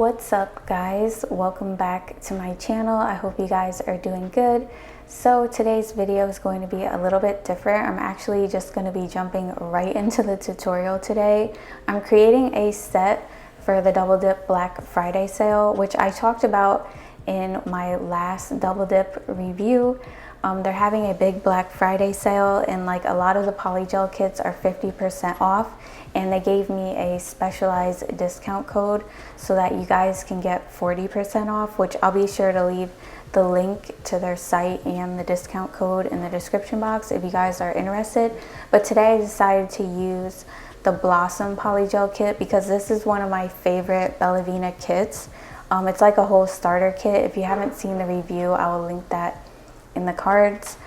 What's up guys, welcome back to my channel. I hope you guys are doing good. So today's video is going to be a little bit different. I'm actually just going to be jumping right into the tutorial today. I'm creating a set for the Double Dip Black Friday sale, which I talked about in my last Double Dip review. They're having a big Black Friday sale and like a lot of the Polygel kits are 50% off, and they gave me a specialized discount code so that you guys can get 40% off, which I'll be sure to leave the link to their site and the discount code in the description box if you guys are interested. But today I decided to use the Blossom Polygel kit because this is one of my favorite BellaVena kits. It's like a whole starter kit. If you haven't seen the review, I will link that in the cards.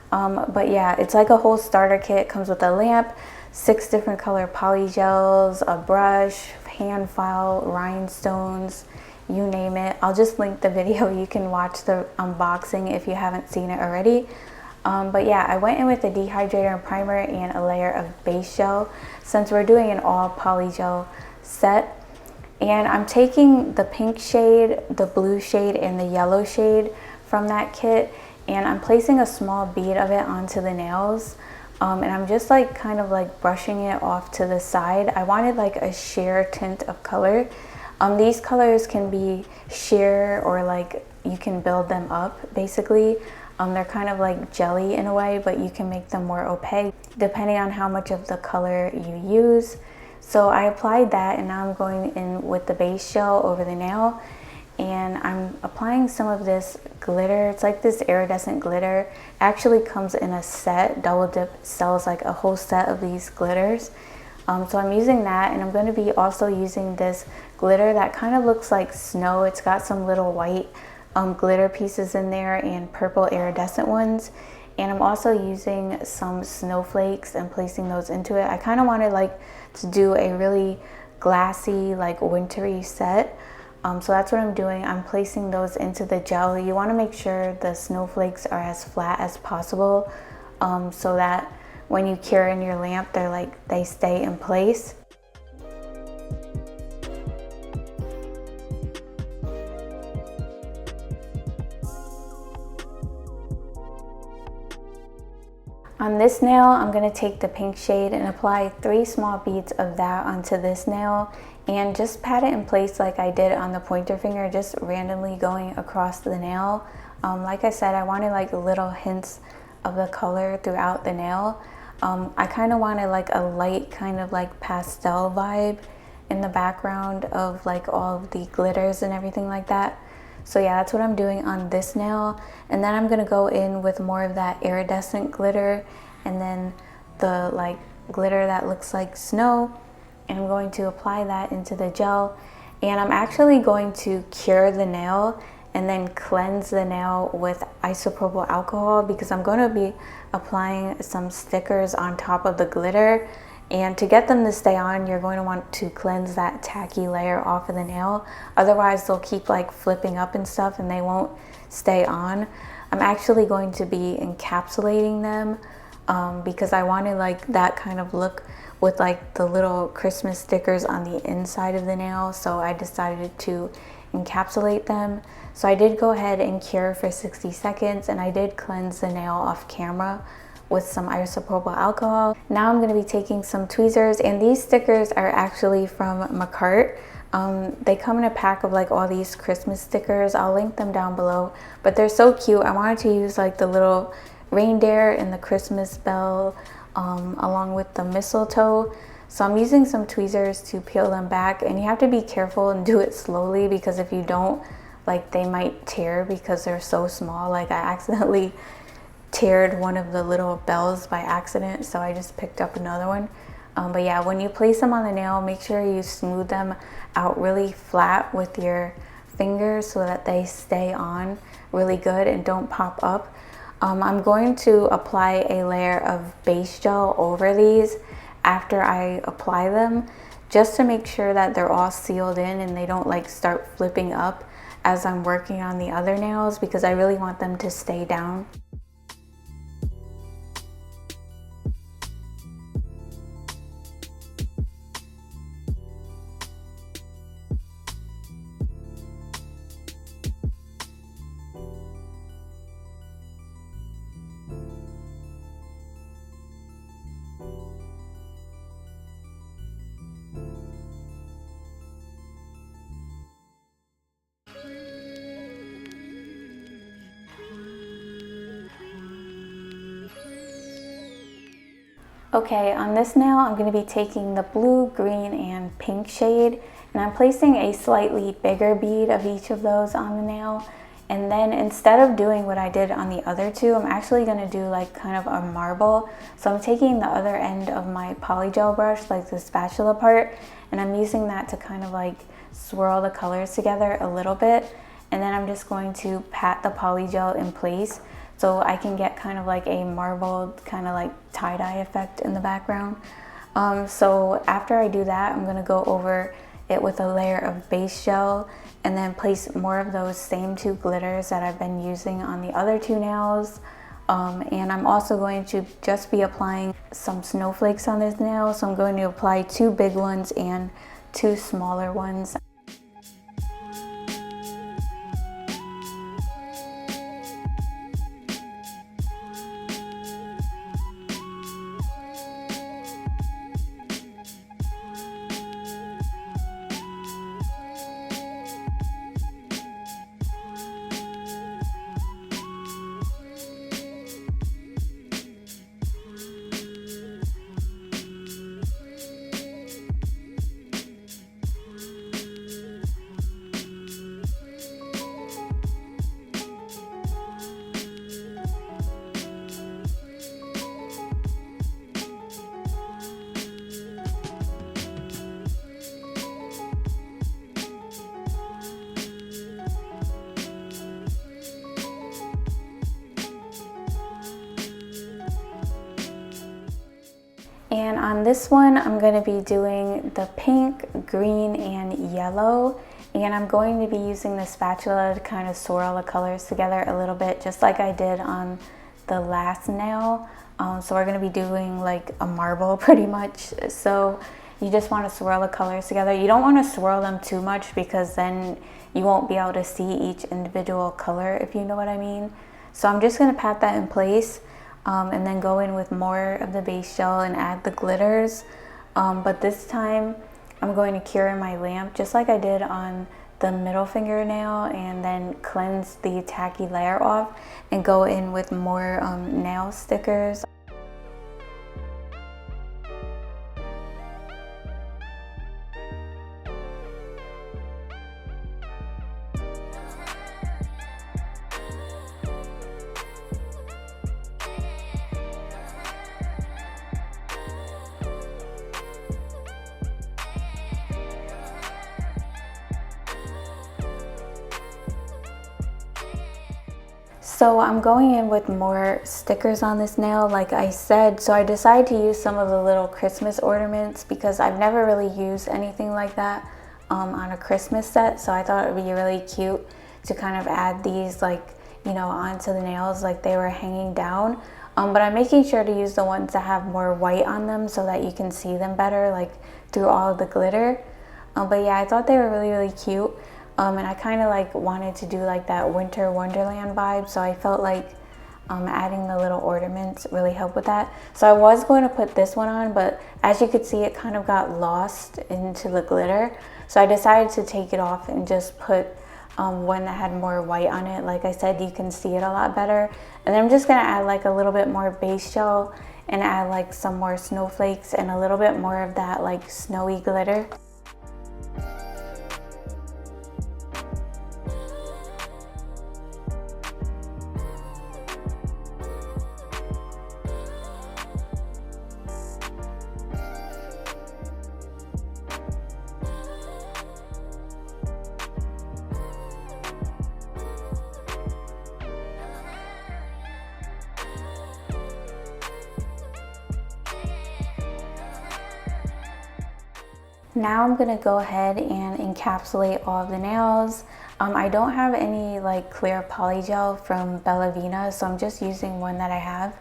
But yeah, it's like a whole starter kit. It comes with a lamp, 6 different color polygels, a brush, hand file, rhinestones, you name it. I'll just link the video. You can watch the unboxing if you haven't seen it already. But yeah, I went in with a dehydrator and primer and a layer of base gel since we're doing an all polygel set. And I'm taking the pink shade, the blue shade, and the yellow shade from that kit, and I'm placing a small bead of it onto the nails. And I'm just like kind of like brushing it off to the side. I wanted like a sheer tint of color. These colors can be sheer or like you can build them up basically. They're kind of like jelly in a way, but you can make them more opaque depending on how much of the color you use. So I applied that, and now I'm going in with the base gel over the nail, and I'm applying some of this glitter. It's like this iridescent glitter. It actually comes in a set. Double Dip sells like a whole set of these glitters. So I'm using that, and I'm going to be also using this glitter that kind of looks like snow. It's got some little white glitter pieces in there and purple iridescent ones. And I'm also using some snowflakes and placing those into it. I kind of wanted like to do a really glassy, like wintry set. So that's what I'm doing. I'm placing those into the gel. You want to make sure the snowflakes are as flat as possible, so that when you cure in your lamp, they stay in place. On this nail, I'm going to take the pink shade and apply 3 small beads of that onto this nail, and just pat it in place like I did on the pointer finger, just randomly going across the nail. Like I said, I wanted like little hints of the color throughout the nail. I kind of wanted like a light kind of like pastel vibe in the background of like all of the glitters and everything like that. So yeah, that's what I'm doing on this nail. And then I'm going to go in with more of that iridescent glitter and then the like glitter that looks like snow. And I'm going to apply that into the gel. And I'm actually going to cure the nail and then cleanse the nail with isopropyl alcohol because I'm going to be applying some stickers on top of the glitter. And to get them to stay on, you're going to want to cleanse that tacky layer off of the nail. Otherwise, they'll keep like flipping up and stuff and they won't stay on. I'm actually going to be encapsulating them because I wanted like that kind of look with like the little Christmas stickers on the inside of the nail. So I decided to encapsulate them. So I did go ahead and cure for 60 seconds, and I did cleanse the nail off camera with some isopropyl alcohol. Now I'm going to be taking some tweezers, and these stickers are actually from Macart. They come in a pack of like all these Christmas stickers. I'll link them down below, but they're so cute. I wanted to use like the little reindeer and the Christmas bell along with the mistletoe. So I'm using some tweezers to peel them back, and you have to be careful and do it slowly because if you don't, like they might tear because they're so small. Like I accidentally teared one of the little bells by accident, so I just picked up another one. But yeah, when you place them on the nail, make sure you smooth them out really flat with your fingers so that they stay on really good and don't pop up. I'm going to apply a layer of base gel over these after I apply them, just to make sure that they're all sealed in and they don't like start flipping up as I'm working on the other nails, because I really want them to stay down. Okay, on this nail, I'm going to be taking the blue, green, and pink shade, and I'm placing a slightly bigger bead of each of those on the nail. And then instead of doing what I did on the other two, I'm actually going to do like kind of a marble. So I'm taking the other end of my polygel brush, like the spatula part, and I'm using that to kind of like swirl the colors together a little bit. And then I'm just going to pat the polygel in place so I can get kind of like a marbled kind of like tie-dye effect in the background. So after I do that, I'm gonna go over it with a layer of base gel and then place more of those same two glitters that I've been using on the other two nails. And I'm also going to just be applying some snowflakes on this nail. So I'm going to apply 2 big ones and 2 smaller ones. And on this one, I'm going to be doing the pink, green, and yellow. And I'm going to be using the spatula to kind of swirl the colors together a little bit, just like I did on the last nail. So we're going to be doing like a marble pretty much. So you just want to swirl the colors together. You don't want to swirl them too much because then you won't be able to see each individual color, if you know what I mean. So I'm just going to pat that in place. And then go in with more of the base gel and add the glitters. But this time I'm going to cure in my lamp just like I did on the middle fingernail, and then cleanse the tacky layer off and go in with more nail stickers. So I'm going in with more stickers on this nail, like I said. So I decided to use some of the little Christmas ornaments because I've never really used anything like that on a Christmas set. So I thought it would be really cute to kind of add these, like, you know, onto the nails like they were hanging down. But I'm making sure to use the ones that have more white on them so that you can see them better, like through all of the glitter. But yeah, I thought they were really, really cute. And I kind of like wanted to do like that winter Wonderland vibe, so I felt like adding the little ornaments really helped with that. So I was going to put this one on, but as you could see, it kind of got lost into the glitter. So I decided to take it off and just put one that had more white on it. Like I said, you can see it a lot better. And then I'm just gonna add like a little bit more base gel and add like some more snowflakes and a little bit more of that like snowy glitter. Now I'm gonna go ahead and encapsulate all of the nails. I don't have any like clear polygel from BellaVena, so I'm just using one that I have.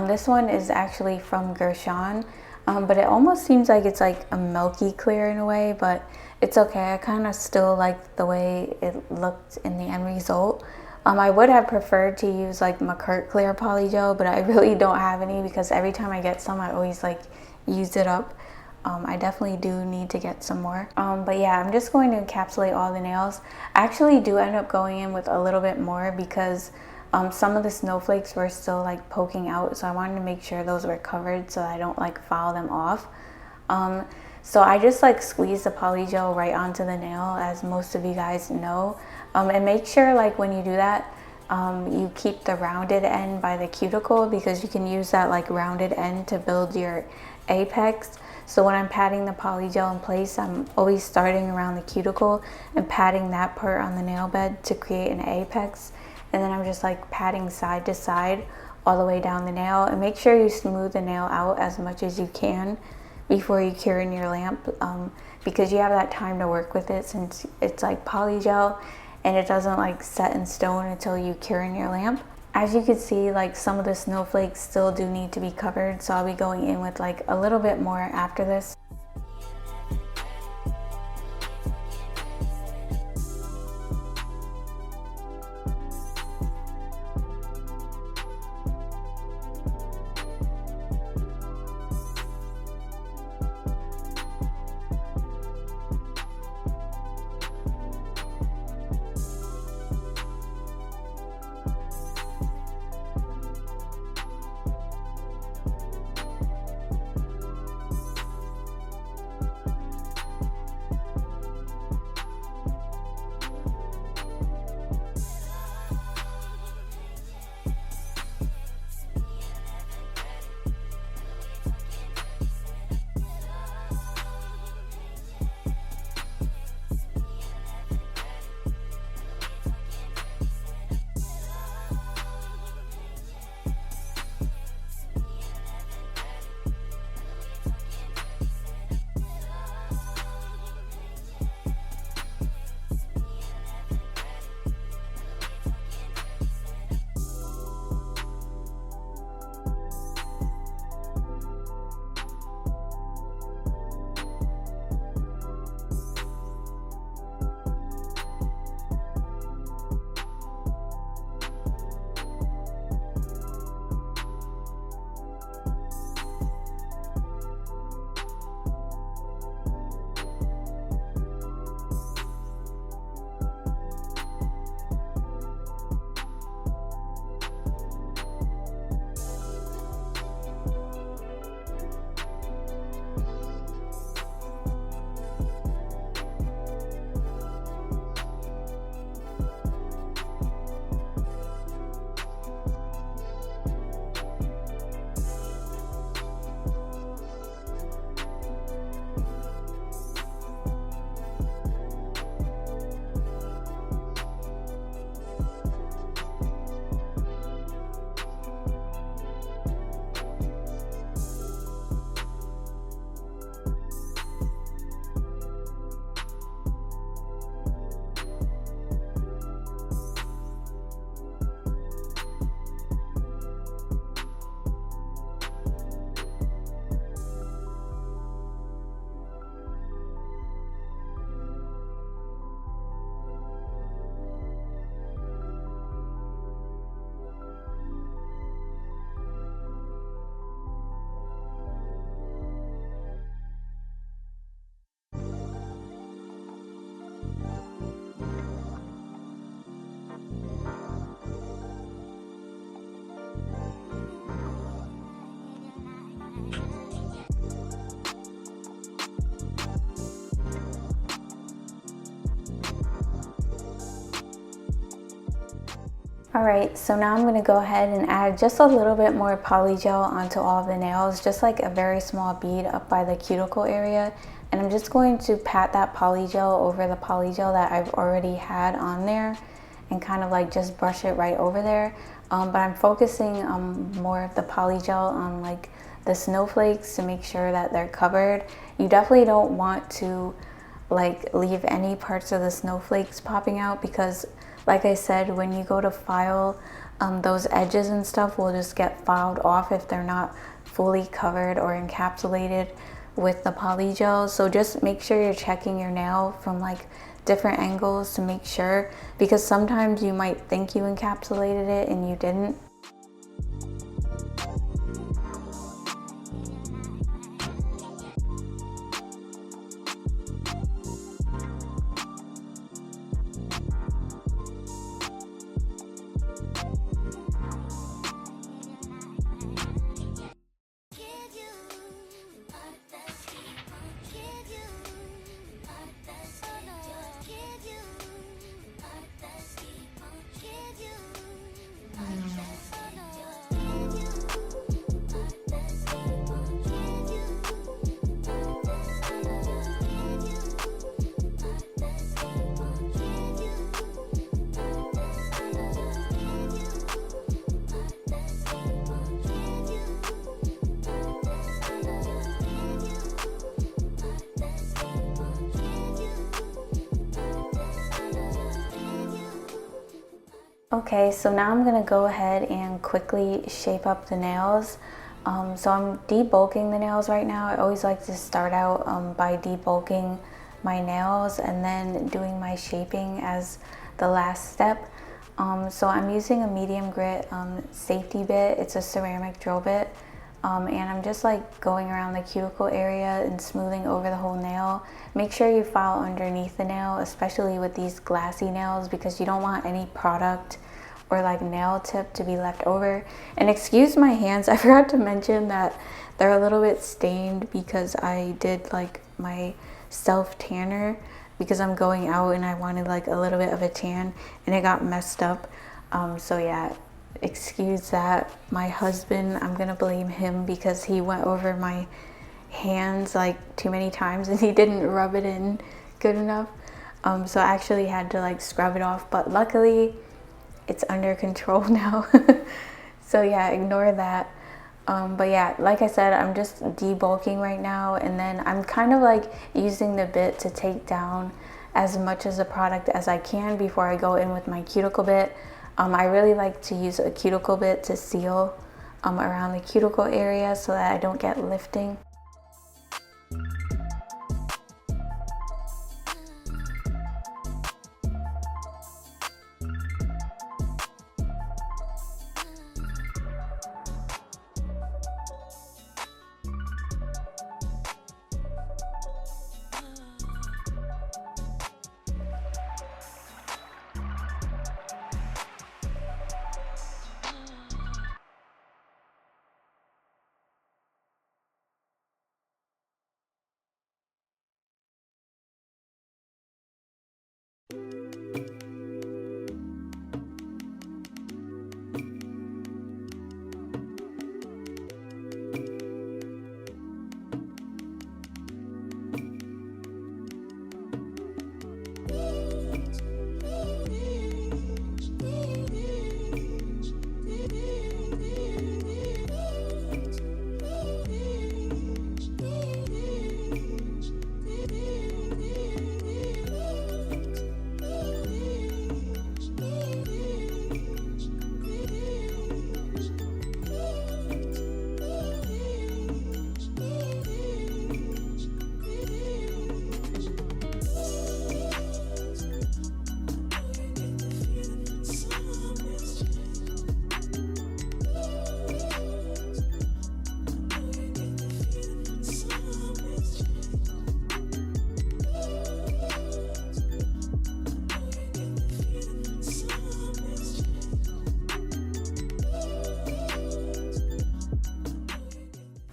This one is actually from Gershon, but it almost seems like it's like a milky clear in a way, but it's okay. I kind of still like the way it looked in the end result. I would have preferred to use like McCurt clear polygel, but I really don't have any because every time I get some, I always like use it up. I definitely do need to get some more. But yeah, I'm just going to encapsulate all the nails. I actually do end up going in with a little bit more because Some of the snowflakes were still like poking out, so I wanted to make sure those were covered so I don't like foul them off. So I just like squeeze the polygel right onto the nail, as most of you guys know. And make sure like when you do that, you keep the rounded end by the cuticle, because you can use that like rounded end to build your apex. So when I'm patting the polygel in place, I'm always starting around the cuticle and patting that part on the nail bed to create an apex. And then I'm just like patting side to side all the way down the nail. And make sure you smooth the nail out as much as you can before you cure in your lamp, because you have that time to work with it, since it's like polygel and it doesn't like set in stone until you cure in your lamp. As you can see, like some of the snowflakes still do need to be covered, so I'll be going in with like a little bit more after this. Alright, so now I'm going to go ahead and add just a little bit more polygel onto all of the nails, just like a very small bead up by the cuticle area. And I'm just going to pat that polygel over the polygel that I've already had on there and kind of like just brush it right over there. But I'm focusing more of the polygel on like the snowflakes to make sure that they're covered. You definitely don't want to like leave any parts of the snowflakes popping out, because like I said, when you go to file, those edges and stuff will just get filed off if they're not fully covered or encapsulated with the polygel. So just make sure you're checking your nail from like different angles to make sure, because sometimes you might think you encapsulated it and you didn't. Okay, so now I'm gonna go ahead and quickly shape up the nails. So I'm debulking the nails right now. I always like to start out by debulking my nails and then doing my shaping as the last step. So I'm using a medium grit safety bit. It's a ceramic drill bit. And I'm just like going around the cuticle area and smoothing over the whole nail. Make sure you file underneath the nail, especially with these glassy nails, because you don't want any product or like nail tip to be left over. And excuse my hands, I forgot to mention that they're a little bit stained because I did like my self tanner because I'm going out and I wanted like a little bit of a tan and it got messed up. So yeah, excuse that. My husband, I'm gonna blame him because he went over my hands like too many times and he didn't rub it in good enough. So I actually had to like scrub it off, but luckily it's under control now. So yeah, ignore that. But yeah, like I said, I'm just debulking right now, and then I'm kind of like using the bit to take down as much of the product as I can before I go in with my cuticle bit. I really like to use a cuticle bit to seal around the cuticle area so that I don't get lifting.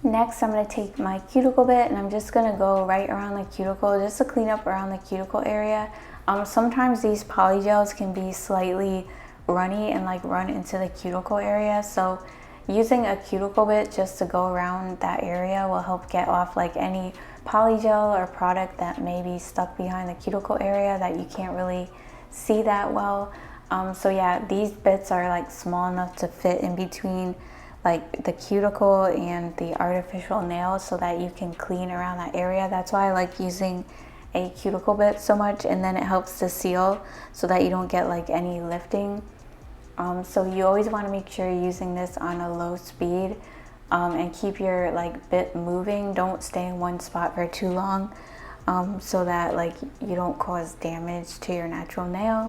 Next, I'm going to take my cuticle bit and I'm just going to go right around the cuticle just to clean up around the cuticle area. Sometimes these polygels can be slightly runny and like run into the cuticle area, so using a cuticle bit just to go around that area will help get off like any polygel or product that may be stuck behind the cuticle area that you can't really see that well. So yeah, these bits are like small enough to fit in between like the cuticle and the artificial nails so that you can clean around that area. That's why I like using a cuticle bit so much, and then it helps to seal so that you don't get like any lifting. So you always want to make sure you're using this on a low speed and keep your like bit moving. Don't stay in one spot for too long so that like you don't cause damage to your natural nail.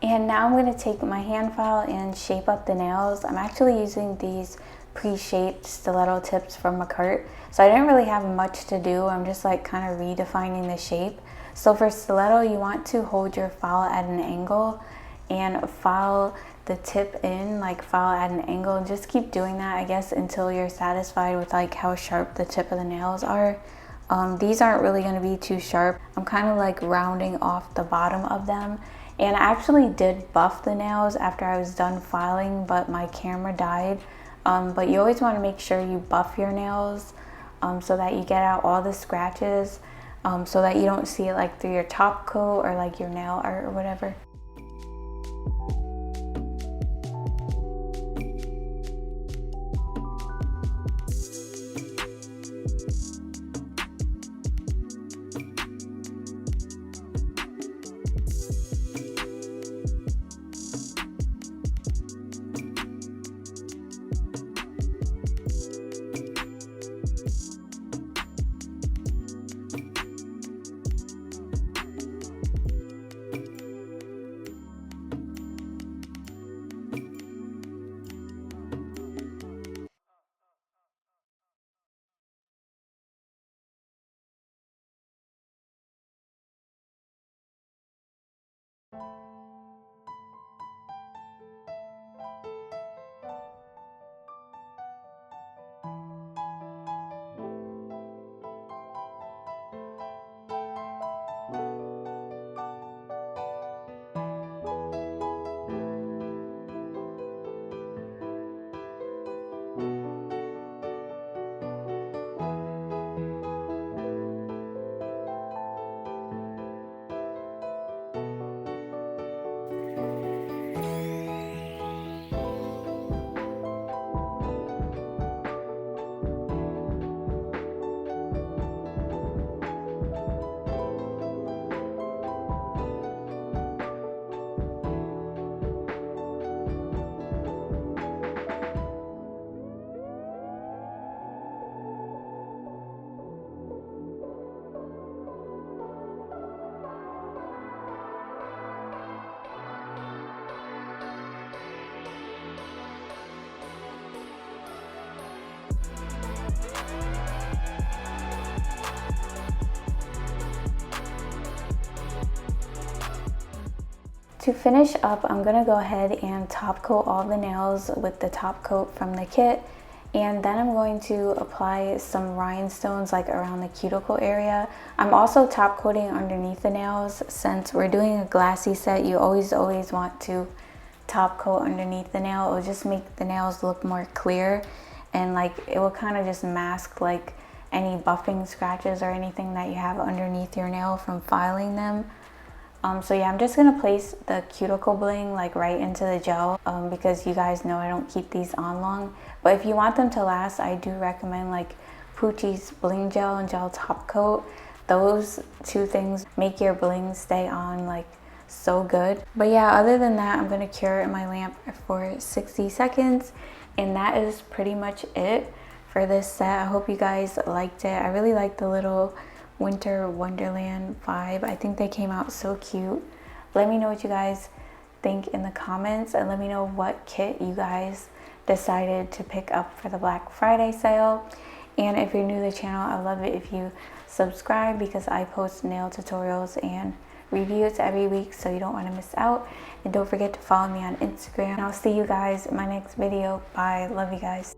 And now I'm going to take my hand file and shape up the nails. I'm actually using these pre-shaped stiletto tips from a cart, so I didn't really have much to do. I'm just like kind of redefining the shape. So for stiletto, you want to hold your file at an angle and file the tip in, like file at an angle, and just keep doing that, I guess, until you're satisfied with like how sharp the tip of the nails are. These aren't really going to be too sharp. I'm kind of like rounding off the bottom of them. And I actually did buff the nails after I was done filing, but my camera died. But you always want to make sure you buff your nails so that you get out all the scratches, so that you don't see it like through your top coat or like your nail art or whatever. To finish up, I'm gonna go ahead and top coat all the nails with the top coat from the kit, and then I'm going to apply some rhinestones like around the cuticle area. I'm also top coating underneath the nails. Since we're doing a glassy set, you always want to top coat underneath the nail. It will just make the nails look more clear, and like it will kind of just mask like any buffing scratches or anything that you have underneath your nail from filing them. So yeah, I'm just gonna place the cuticle bling like right into the gel because you guys know I don't keep these on long. But if you want them to last, I do recommend like Pucci's bling gel and gel top coat. Those two things make your bling stay on like so good. But yeah, other than that, I'm gonna cure it in my lamp for 60 seconds, and that is pretty much it for this set. I hope you guys liked it. I really like the little winter wonderland vibe. I think they came out so cute. Let me know what you guys think in the comments, and let me know what kit you guys decided to pick up for the Black Friday sale. And if you're new to the channel, I love it if you subscribe because I post nail tutorials and reviews every week, so you don't want to miss out. And don't forget to follow me on Instagram. And I'll see you guys in my next video. Bye. Love you guys.